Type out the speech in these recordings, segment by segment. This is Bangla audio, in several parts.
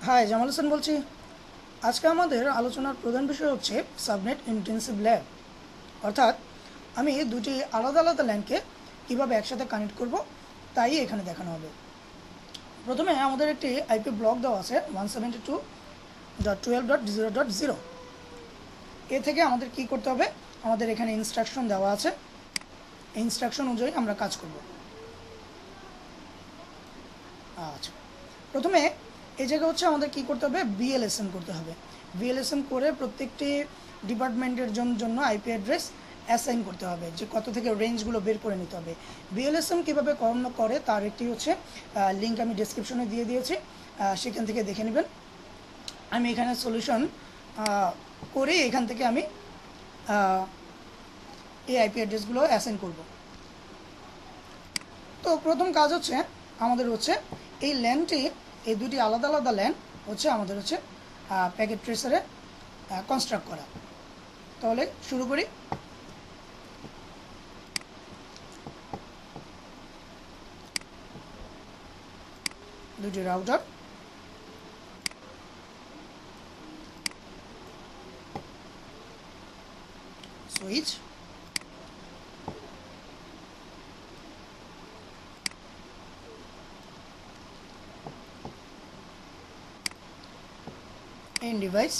হাই, জামাল হোসেন বলছি। আজকে আমাদের আলোচনার প্রধান বিষয় হচ্ছে সাবনেট ইন্টেন্সিভ ল্যাব, অর্থাৎ আমি দুটি আলাদা আলাদা ল্যানকে কীভাবে একসাথে কানেক্ট করব তাই এখানে দেখানো হবে। প্রথমে আমাদের একটি আইপি ব্লক দেওয়া আছে 172.12.0.0। এ থেকে আমাদের কি করতে হবে, আমাদের এখানে ইনস্ট্রাকশন দেওয়া আছে, এই ইনস্ট্রাকশন অনুযায়ী আমরা কাজ করব। আচ্ছা, প্রথমে এই জায়গা হচ্ছে আমাদের কি করতে হবে, বিএলএসএম করতে হবে। বিএলএসএম করে প্রত্যেকটি ডিপার্টমেন্টের জন্য আইপি অ্যাড্রেস অ্যাসাইন করতে হবে, যে কত থেকে রেঞ্জগুলো বের করে নিতে হবে। বিএলএসএম কীভাবে করে তার একটি হচ্ছে লিঙ্ক আমি ডেসক্রিপশনে দিয়ে দিয়েছি, সেখান থেকে দেখে নেবেন। আমি এখানে সলিউশন করে এখান থেকে আমি এই আইপি অ্যাড্রেসগুলো অ্যাসাইন করব। তো প্রথম কাজ হচ্ছে আমাদের হচ্ছে এই ল্যানটি, এই দুটি আলাদা আলাদা ল্যান হচ্ছে আমাদের হচ্ছে প্যাকেট ট্রেসারে কনস্ট্রাক্ট করা। তাহলে শুরু করি। দুটি রাউটার, সুইচ, এন্ড ডিভাইস,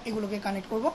এগুলোকে কানেক্ট করব।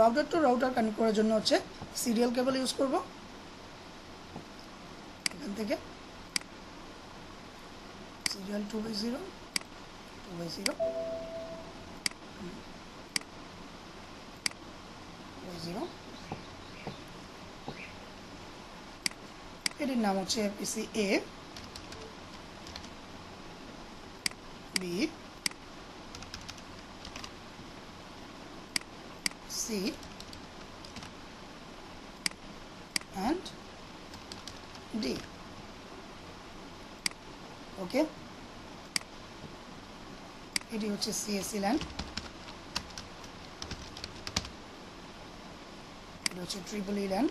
রাউটার টু রাউটার কানেক্ট করার জন্য হচ্ছে সিরিয়াল কেবল ইউজ করব। এখান থেকে সিরিয়াল 2/0 2/0 2/0, এটির নাম হচ্ছে পিসি এ, বি, সি and D। ওকে, এটি হচ্ছে সিএসসি ল্যান, এটি হচ্ছে ট্রিপল ই ল্যান,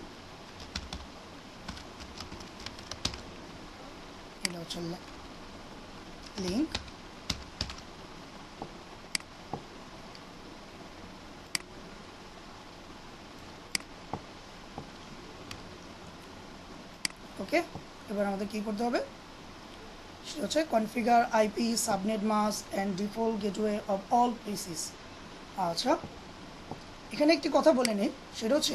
এটা হচ্ছে লিঙ্ক, ওকে। এবার আমাদের কি করতে হবে, সেটা হচ্ছে configure IP subnet mask and default gateway of all PCs. আচ্ছা, এখানে একটি কথা বলে নিই, সেটা হচ্ছে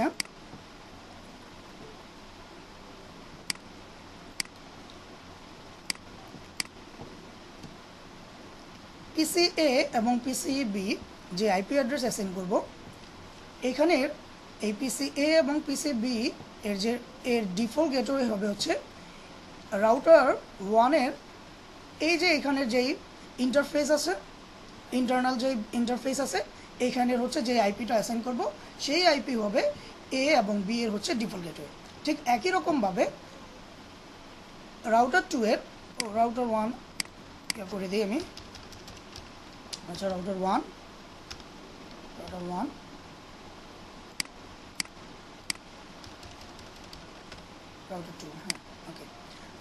পিসি এ এবং পিসি বি যে আইপি অ্যাড্রেস অ্যাসাইন করব, এখানের এই পিসি এ এবং পিসি বি এর ডিফল্ট গেটওয়ে হবে হচ্ছে রাউটার 1-এর এই যে এখানের যেই ইন্টারফেস আছে, ইন্টারনাল যে ইন্টারফেস আছে, এইখানের হচ্ছে যে আইপিটা অ্যাসাইন করব সেই আইপি হবে এ এবং বি এর হচ্ছে ডিফল্ট গেটওয়ে। ঠিক একই রকমভাবে রাউটার 2-এর, রাউটার 1 করে দিই আমি। আচ্ছা, রাউটার 1 রাউটার 2, হ্যাঁ, ওকে।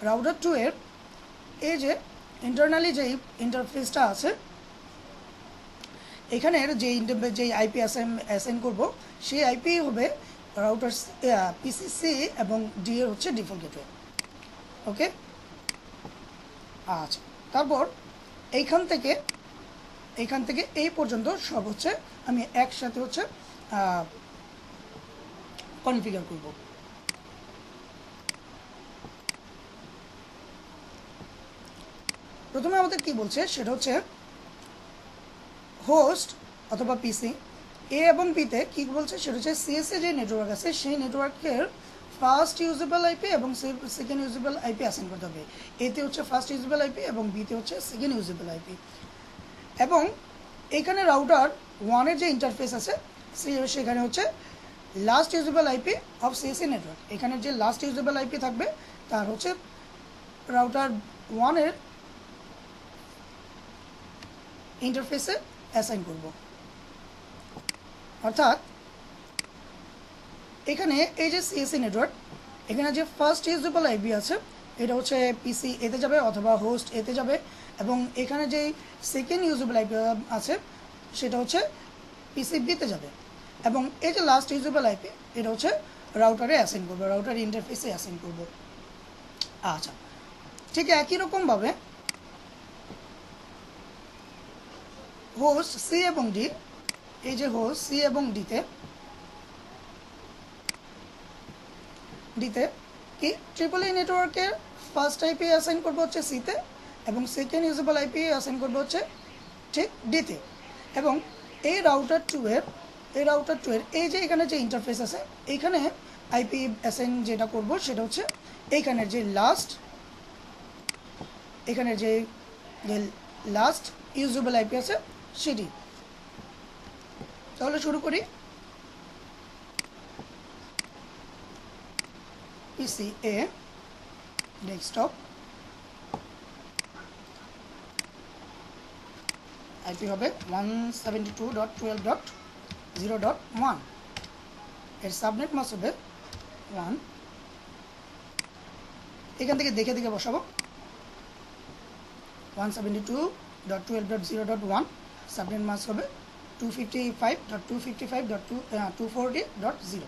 রাউটার 2-এর এই যে ইন্টারনালি যেই ইন্টারফেসটা আছে, এখানের যে আইপি অ্যাসাইন করব সেই আইপি হবে রাউটার পিসিসি এবং ডি এর হচ্ছে ডিফল্ট গেটওয়ে। ওকে, আচ্ছা, তারপর এইখান থেকে এই পর্যন্ত সব হচ্ছে আমি একসাথে হচ্ছে কনফিগার করব। প্রথমে আমাদের কি বলছে সেটা হচ্ছে হোস্ট অথবা পিসি এ এবং বিতে কী বলছে সেটা হচ্ছে সিএসএ যে নেটওয়ার্ক আছে সেই নেটওয়ার্কের ফার্স্ট ইউজেবল আইপি এবং সেকেন্ড ইউজেবল আইপি অ্যাসাইন করতে হবে। এতে হচ্ছে ফার্স্ট ইউজেবল আইপি এবং বিতে হচ্ছে সেকেন্ড ইউজেবল আইপি। এবং এখানে রাউটার ওয়ানের যে ইন্টারফেস আছে সেখানে হচ্ছে last usable IP of CSA network. এখানে যে লাস্ট ইউজেবল আইপি থাকবে তার হচ্ছে রাউটার ওয়ানের ইন্টারফেসে অ্যাসাইন করব। অর্থাৎ এখানে এই যে সিএসএ নেটওয়ার্ক এখানে যে ফার্স্ট ইউজেবল আইপি আছে এটা হচ্ছে পিসি এতে যাবে অথবা হোস্ট এতে যাবে, এবং এখানে যেই সেকেন্ড ইউজেবল আইপি আছে সেটা হচ্ছে পিসি বিতে যাবে, এবং এই যে লাস্ট ইউজেবল আইপি এটা হচ্ছে রাউটারে অ্যাসাইন করবো, রাউটার ইন্টারফেসে অ্যাসাইন করব। আচ্ছা, ঠিক একই রকমভাবে হোস্ট সি এবং ডি, এই যে হোস্ট সি এবং ডিতে কি ট্রিপল ই নেটওয়ার্কের ফার্স্ট আইপি অ্যাসাইন করবো হচ্ছে সিতে এবং সেকেন্ড ইউজেবল আইপি অ্যাসাইন করবো হচ্ছে ঠিক ডিতে। এবং এই রাউটার টু এর এই যে এখানে যে ইন্টারফেস আছে এইখানে আইপি অ্যাসাইন যেটা করব সেটা হচ্ছে এইখানের যে লাস্ট ইউজেবল আইপি আছে সেটি। তাহলে শুরু করি। PCA ডেস্কটপ আইপি হবে 172.12.0.1, এর সাবনেট মাস্ক হবে 1। এখান থেকে দেখে দেখে বসাবো 172.12.0.1, সাবনেট মাস্ক হবে 255.255.240.0,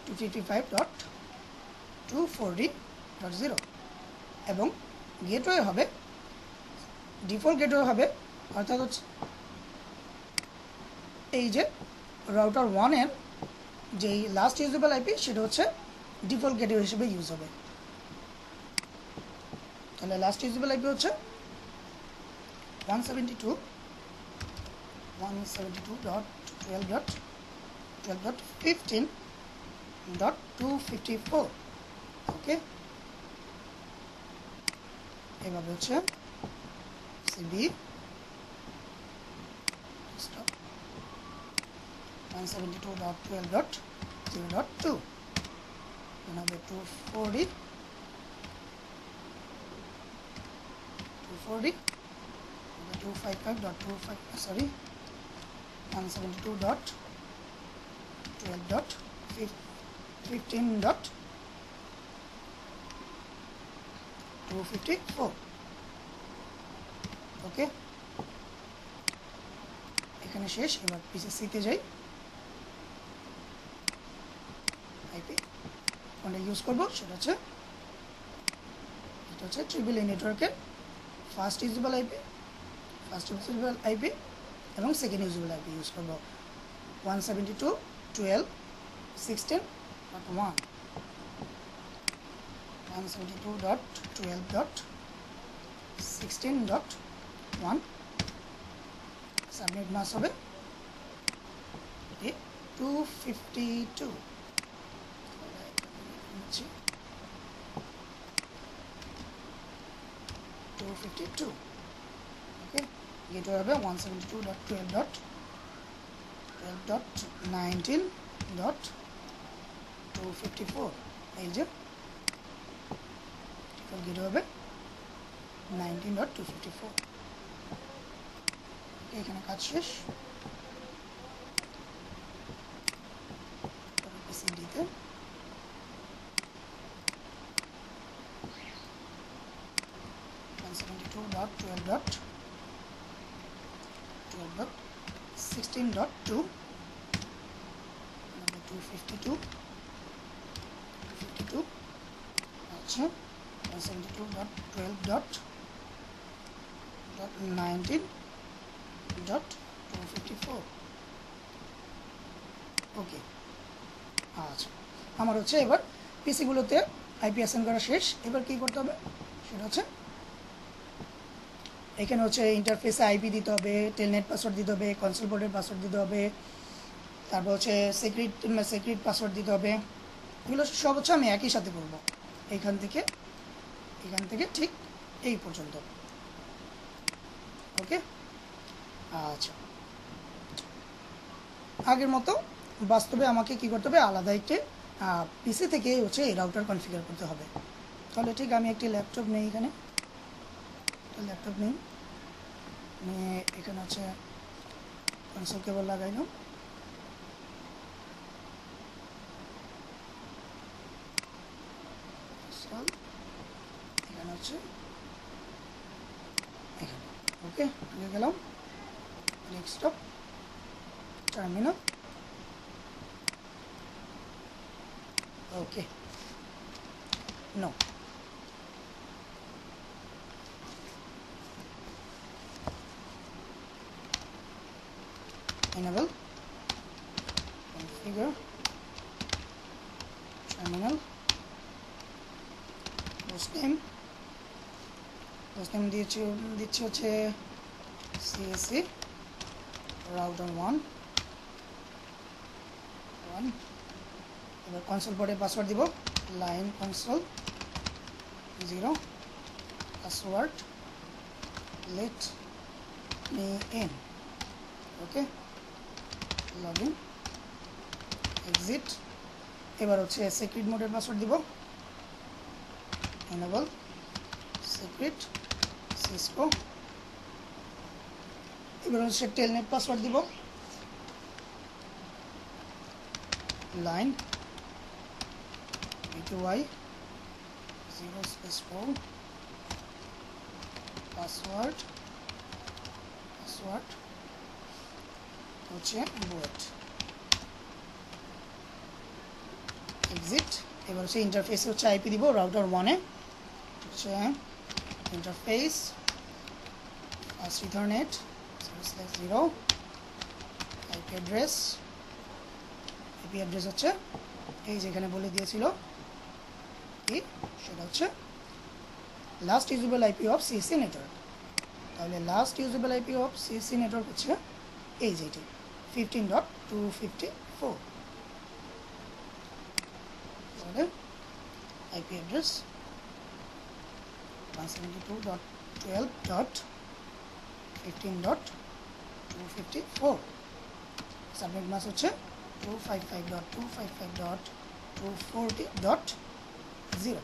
255.240.0, এবং গেটওয়ে হবে ডিফল্ট গেটওয়ে হবে, অর্থাৎ হচ্ছে এই যে রাউটার ওয়ানের যেই লাস্ট ইউজেবল আইপি সেটা হচ্ছে ডিফল্ট গেটওয়ে হিসেবে ইউজ হবে। তাহলে লাস্ট ইউজেবল আইপি হচ্ছে 172.12.12.15.254, ওকে। এভাবে হচ্ছে সিবি 172.12.0.2 হবে 255.25 sorry 172.12.15.254, ওকে। এখানে শেষ। এবার পিসিসিতে যাই। আইপি কোনটা ইউজ করবো সেটা হচ্ছে ট্রিপল ই নেটওয়ার্কের ফার্স্ট ইউজেবল আইপি এবং সেকেন্ড ইউজেবল আইপি ইউজ করবো 172.12.16.1, 172.12.16.1, সাবনেট মাস্ক হবে 252, ওকে। গেটওয়ে হবে 172.12.19.254, এই যে গেটওয়ে হবে 19.254, এখানে কাজ শেষ। পিসিডিতে .12.12.16.2 252 আচ্ছা 172.12.19.254, ওকে। আচ্ছা, আমার হচ্ছে এবার পিসিগুলোতে আইপি অ্যাসাইন করা শেষ। এবার কি করতে হবে সেটা হচ্ছে এখানে হচ্ছে ইন্টারফেসে আইপি দিতে হবে, টেলনেট পাসওয়ার্ড দিতে হবে, কনসোল পোর্টের পাসওয়ার্ড দিতে হবে, তারপর হচ্ছে সিক্রেট পাসওয়ার্ড দিতে হবে। এগুলো সব হচ্ছে আমি একই সাথে করব, এখান থেকে ঠিক এই পর্যন্ত। ওকে, আচ্ছা, আগের মতো বাস্তবে আমাকে কি করতে হবে, আলাদা একটি পিসি থেকে হচ্ছে এই রাউটার কনফিগার করতে হবে। তাহলে ঠিক আমি একটি ল্যাপটপ নেই, এখানে ল্যাপটপ নেই, এখানে হচ্ছে কনসোল কেবল লাগাইলাম। এখানে হচ্ছে এখানে। ওকে, ঢুকে গেলাম। Desktop, terminal. Okay, no, enable configure terminal, host name দিচ্ছি হচ্ছে CSC router 1। এবার কনসোল পোর্টের পাসওয়ার্ড দিব, line console 0, password let me in। Okay, login, exit. এবার হচ্ছে সিক্রেট মোডের পাসওয়ার্ড দিব, এনেবল সিক্রেট সিসকো। এবার হচ্ছে টেলনেট পাসওয়ার্ড দিব, লাইন BTY 0/4, পাসওয়ার্ড হচ্ছে বুয়েট, এক্সিট। এবার হচ্ছে ইন্টারফেসে হচ্ছে আইপি দিব রাউটার 1-এ হচ্ছে interface first ethernet 0/0, IP address হচ্ছে এই যেখানে বলে দিয়েছিল কি, সেটা হচ্ছে last usable IP of CSC network. তাহলে last usable IP of CSC network হচ্ছে এই যেটি 15.254। তাহলে আইপি অ্যাড্রেস 172.12.15.254, সাবনেট মাস হচ্ছে 255.255.240.0,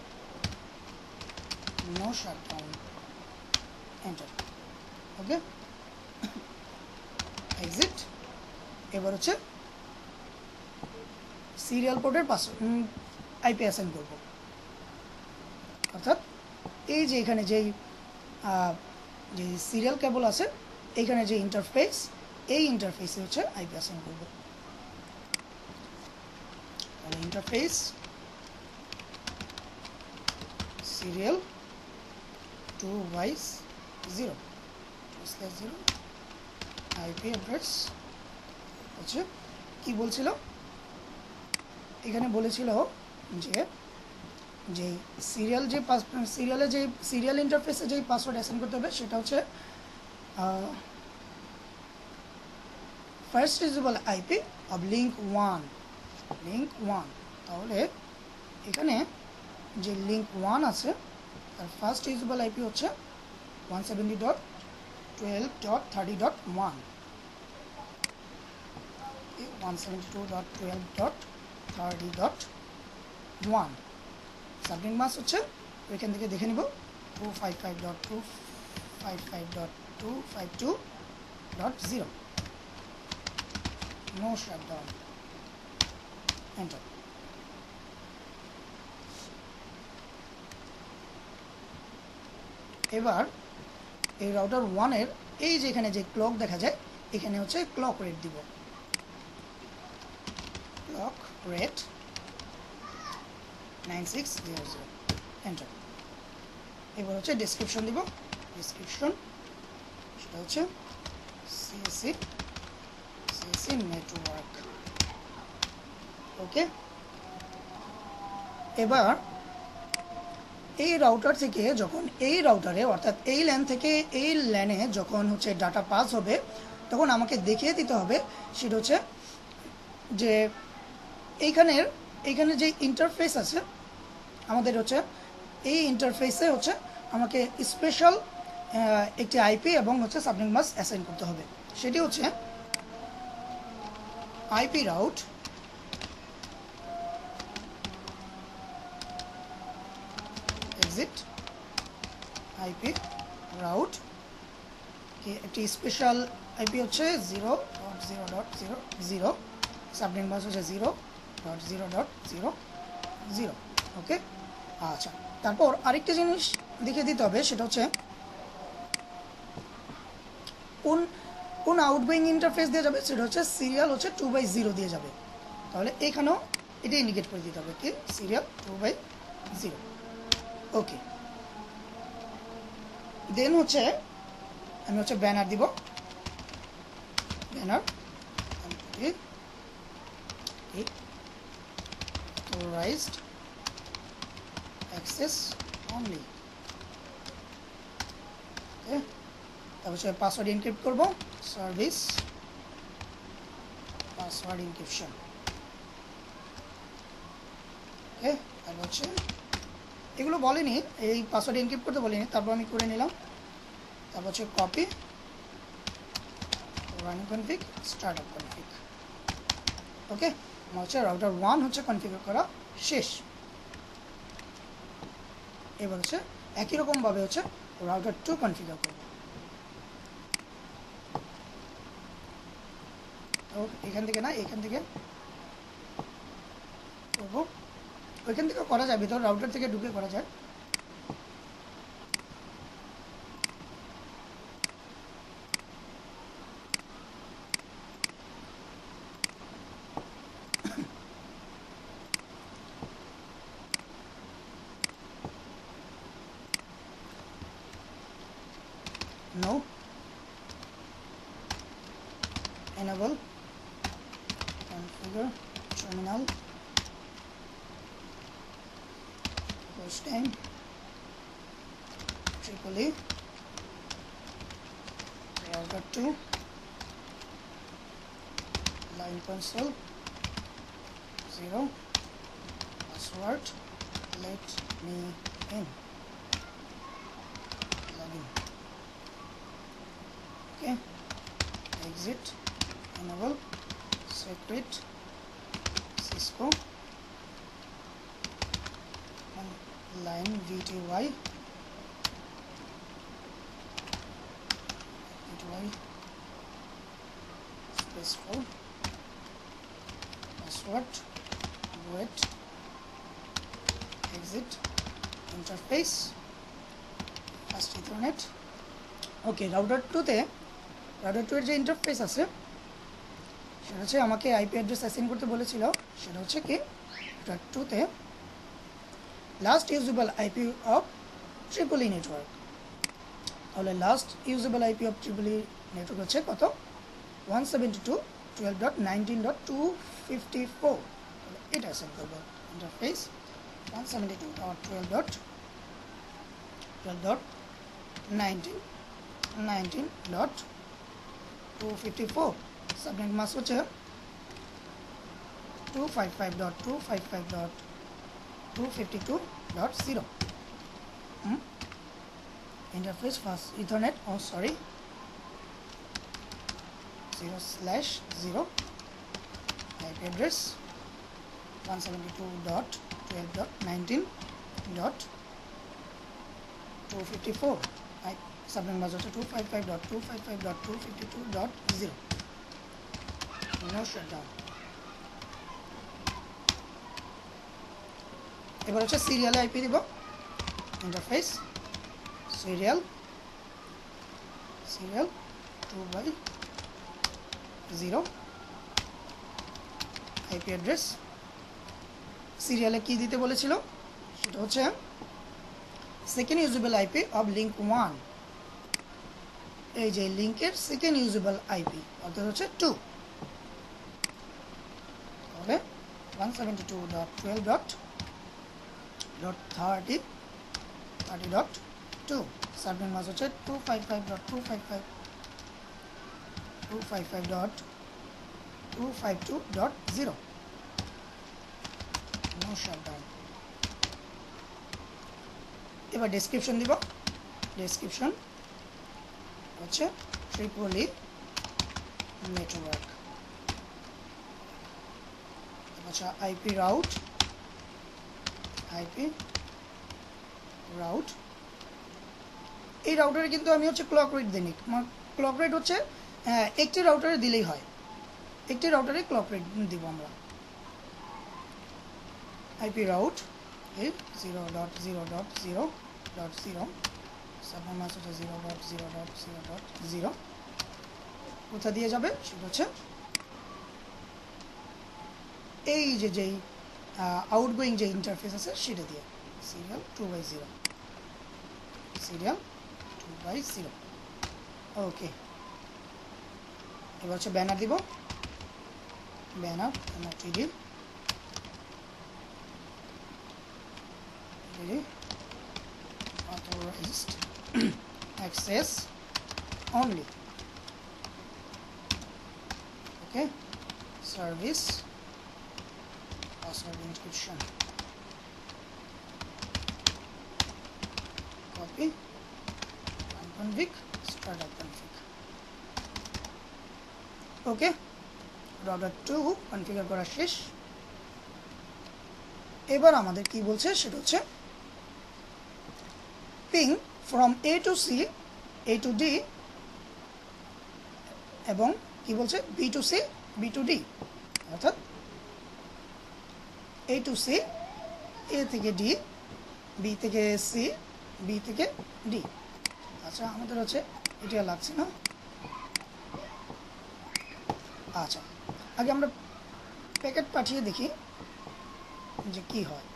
নো শাটডাউন, এন্টার। ওকে, এক্সিট। এবার হচ্ছে সিরিয়াল পোর্টের পাসওয়ার্ড আইপি অ্যাসাইন করব, অর্থাৎ এই যে এখানে যেই যে সিরিয়াল কেবল আছে, এখানে যে ইন্টারফেস, এই ইন্টারফেসে হচ্ছে আইপি অ্যাসাইন করব। তাহলে ইন্টারফেস সিরিয়াল 2/0 আইপি অ্যাড্রেস হচ্ছে কি বলছিল, এখানে বলেছিল যে সিরিয়াল ইন্টারফেসে যেই পাসওয়ার্ড অ্যাসাইন করতে হবে সেটা হচ্ছে first usable IP of link 1। তাহলে এখানে যে লিঙ্ক 1 আছে তার ফার্স্ট ইউজেবল আইপি হচ্ছে 172.12.30.1, 172.12.30.1। সাবনেট মাস হচ্ছে ওইখান থেকে দেখে নিব 255.255.252.0, নো শাটডাউন, এন্টার। এবার এই রাউটার 1-এর এই যে এখানে যে ক্লক দেখা যায়, এখানে হচ্ছে ক্লক রেট দিব, ক্লক রেট 9600, এন্টার। এবার হচ্ছে ডেসক্রিপশন দিব, ডেসক্রিপশন সেটা হচ্ছে সিএসসি নেটওয়ার্ক। ওকে, এবার এই রাউটার থেকে যখন এই রাউটারে অর্থাৎ এই ল্যান থেকে এই ল্যানে যখন হচ্ছে ডাটা পাস হবে তখন আমাকে দেখিয়ে দিতে হবে সেটা হচ্ছে যে এইখানে যে ইন্টারফেস আছে আমাদের হচ্ছে এই ইন্টারফেসে হচ্ছে আমাকে স্পেশাল একটি আইপি এবং হচ্ছে সাবনেট মাস্ক অ্যাসাইন করতে হবে। সেটি হচ্ছে IP route exit IP route একটি স্পেশাল আইপি হচ্ছে 0.0.0.0 সাবনেট মাস্ক হচ্ছে 0.0.0.0 ওকে। আচ্ছা, তারপর আরেকটা জিনিস দেখিয়ে দিতে হবে সেটা হচ্ছে কোন আউটগোয়িং ইন্টারফেস দিয়ে যাবে সেটা হচ্ছে সিরিয়াল হচ্ছে 2/0 দিয়ে যাবে। তাহলে এখানেও এটা ইন্ডিকেট করে দিতে হবে কি সিরিয়াল 2/0 ওকে। দেন হচ্ছে আমি হচ্ছে ব্যানার দিব, ব্যানার authorized access only ওকে। তারপর হচ্ছে পাসওয়ার্ড এনক্রিপ্ট করব, সার্ভিস পাসওয়ার্ড এনক্রিপশন ওকে। তারপর হচ্ছে এগুলো বলেনি, এই পাসওয়ার্ড এনক্রিপ্ট করতে বলেনি, তারপর আমি করে নিলাম। তারপর হচ্ছে copy running config startup config okay. আমার হচ্ছে রাউটার 1 হচ্ছে কনফিগার করা শেষ। এবার হচ্ছে একই রকমভাবে হচ্ছে রাউটার 2 কনফিগার করব। এখান থেকে না, এখান থেকে করবো, ওইখান থেকে করা যায়, ভিতর রাউটার থেকে ঢুকে করা যায়। No, enable configure terminal host name Tripoli router 2 line console 0 password let me in login okay exit enable secret Cisco and line VTY spaceful password wait exit interface fast ethernet okay. Router 2 এর যে ইন্টারফেস আছে সেটা হচ্ছে আমাকে আইপি অ্যাড্রেস অ্যাসাইন করতে বলেছিল, সেটা হচ্ছে কি রাউটার 2 তে last usable IP of triple E network. তাহলে last usable IP of triple E network হচ্ছে কত 172.12.19.254 এটা অ্যাসাইন করবো। ইন্টারফেস 172.12.19.254 সাবনেট মাস্ক হচ্ছে 255.255.252.0 interface fast ethernet 0/0 IP address 172.12.19.254 subnet mask হচ্ছে 255.255.252.0 no shutdown। এবার হচ্ছে সিরিয়ালে আইপি দিব, ইন্টারফেস সিরিয়াল 2/0 আইপি অ্যাড্রেস। সিরিয়ালে কি দিতে বলেছিল সেটা হচ্ছে second usable IP of link 1, এই যে লিঙ্কের সেকেন্ড ইউজেবল আইপি অর্থাৎ হচ্ছে 2, তাহলে 172.12.30 30.2 সাবনেট মাস্ক হচ্ছে 255.255.252.0 নো শাটডাউন। এবার ডেসক্রিপশন দিব, ডেসক্রিপশন হচ্ছে ট্রিপলি নেটওয়ার্ক। আচ্ছা আইপি রাউট, আইপি রাউট, এই রাউটারে কিন্তু আমি হচ্ছে ক্লক রেট দিই। ক্লক রেট হচ্ছে একটি রাউটারে দিলেই হয়, একটি রাউটারে ক্লক রেট দিব আমরা। আইপি রাউট এই 0.0.0.0 সাবনেট মাস্ক হচ্ছে 0.0.0.0 কোথা দিয়ে যাবে সেটা হচ্ছে এই যেই আউটগোয়িং যে ইন্টারফেস আছে সেটা দিয়ে সিরিয়াল 2/0, সিরিয়াল 2/0। ওকে, এবার হচ্ছে ব্যানার দিব, banner MOTD authorized access only, okay, service password encryption, copy config startup config। Okay, router 2 configure করা শেষ। এবার আমাদের কি বলছে সেটা হচ্ছে ping from A to C, A to D এবং কি বলছে B to C, B to D, অর্থাৎ A to C, A থেকে D, B থেকে C, B থেকে D। আচ্ছা আমাদের হচ্ছে এটা লাগছে না। আচ্ছা আগে আমরা প্যাকেট পাঠিয়ে দেখি যে কি হয়।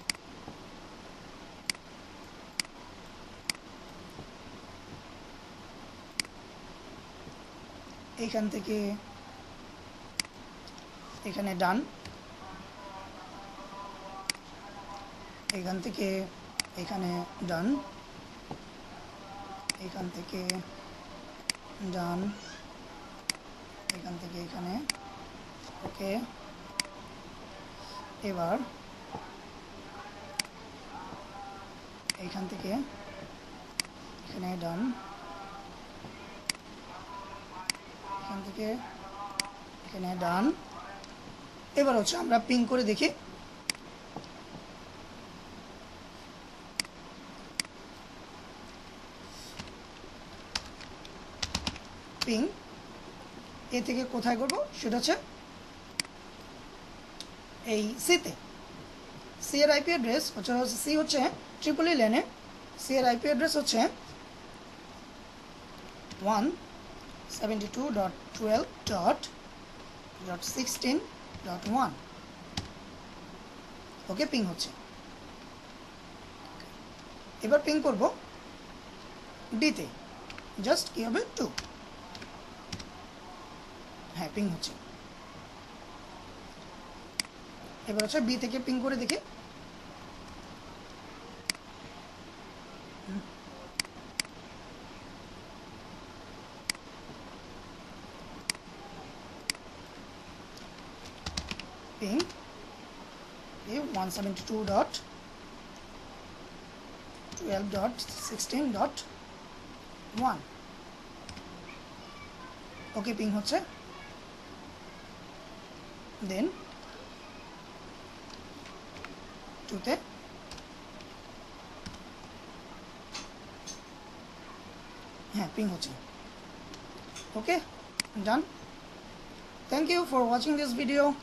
এইখান থেকে এখানে ডান, এখান থেকে এখানে ডান, এখান থেকে ডান, এখান থেকে এখানে। ওকে, এবার এখান থেকে এখানে ডান, এখান থেকে এখানে ডান। এবার হচ্ছে আমরা পিং করে দেখি। পিং এ থেকে কোথায় করব সেটা হচ্ছে এই সিতে। সি এর আইপি অ্যাড্রেস হচ্ছে সি হচ্ছে ট্রিপলি লেনে, সি এর আইপি অ্যাড্রেস হচ্ছে 172.12.16.1। ওকে, পিং হচ্ছে। এবার পিং করব ডিতে, জাস্ট কি হবে 2। হ্যাঁ পিং হচ্ছে। এবার হচ্ছে বি থেকে পিং করে দেখি। পিং 172.12.16.1। ওকে, পিং হচ্ছে। দেন 2তে হ্যাঁ পিং হচ্ছে। ওকে, ডান। Thank you for watching this video.